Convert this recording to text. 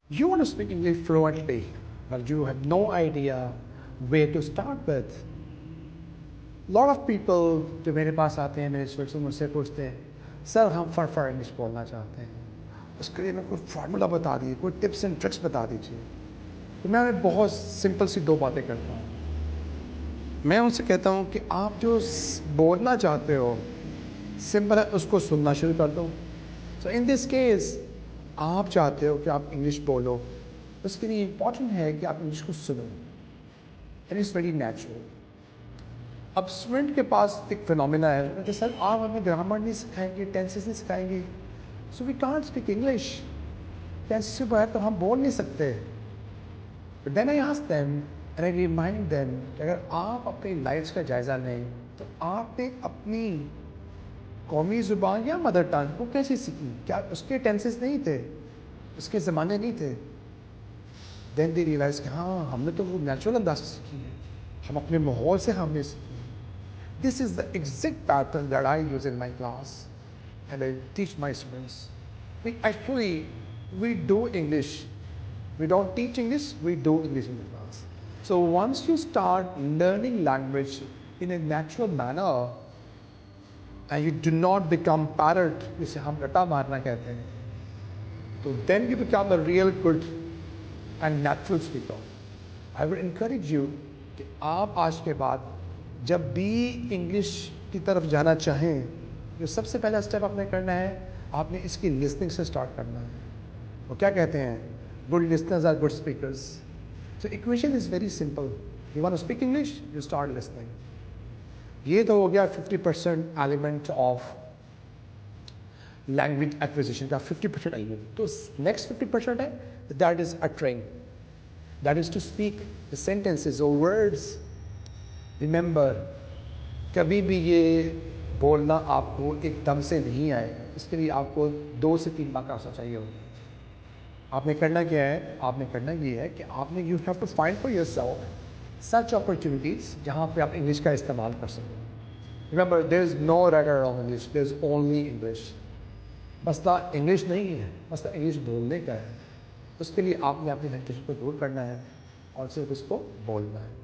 You want to speak English fluently, but you have no idea where to start with. Lot of people जो मेरे पास आते हैं मेरे students मुझसे पूछते हैं सर हम फर इंग्लिश बोलना चाहते हैं उसके लिए मैं कोई फार्मूला बता दीजिए कोई टिप्स एंड ट्रिक्स बता दीजिए तो मैं बहुत सिंपल सी दो बातें करता हूँ। मैं उनसे कहता हूँ कि आप जो बोलना चाहते हो सिंपल है उसको सुनना शुरू कर दो। सो इन दिस केस आप चाहते हो कि आप इंग्लिश बोलो उसके लिए इम्पॉर्टेंट है कि आप इंग्लिश को सुनो। It is very natural. अब स्टूडेंट के पास एक फिनोमिना है कि सर आप हमें ग्रामर नहीं सिखाएंगे टेंसेस नहीं सिखाएंगे so we can't speak English tenses के बगैर तो हम बोल नहीं सकते। But then I ask them and I remind them कि अगर आप अपनी लाइफ का जायज़ा लें तो आपने अपनी कौमी ज़ुबान या मदर टंग को कैसे सीखी? क्या उसके टेंसेस नहीं थे, उसके ज़माने नहीं थे? देन दे रियलाइज़ कि हाँ हमने तो वो नेचुरल अंदाज से सीखी है, हम अपने माहौल से हमने सीखी। This is the exact pattern that I use in my class and I teach my students. We do English. We don't teach English, we do English in the class. So once you start learning language in a natural manner and you do not become parrot, जिसे हम रट्टा मारना कहते हैं, so then you become a real good and natural speaker. I would encourage you कि आप आज के बाद जब भी इंग्लिश की तरफ जाना चाहें जो सबसे पहला स्टेप आपने करना है आपने इसकी लिसनिंग से स्टार्ट करना है। वो क्या कहते हैं good listeners are good speakers. So equation is very simple. You want to speak English you start listening. ये तो हो गया 50% एलिमेंट ऑफ लैंग्वेज एक्विजिशन का 50% एलिमेंट। तो नेक्स्ट 50% है that is uttering, that is to speak the sentences और words. Remember कभी भी ये बोलना आपको एकदम से नहीं आएगा, इसके लिए आपको 2 से 3 बार का अवसर चाहिए होगा। आपने करना क्या है, आपने करना ये है कि आपने you have to find for yourself such opportunities जहाँ पे आप इंग्लिश का इस्तेमाल कर सकें। Remember there is no right और wrong English, there is only English. मसला इंग्लिश नहीं है, मसला इंग्लिश बोलने का है। उसके लिए आपने अपनी हेजिटेशन को दूर करना है और सिर्फ उसको बोलना है।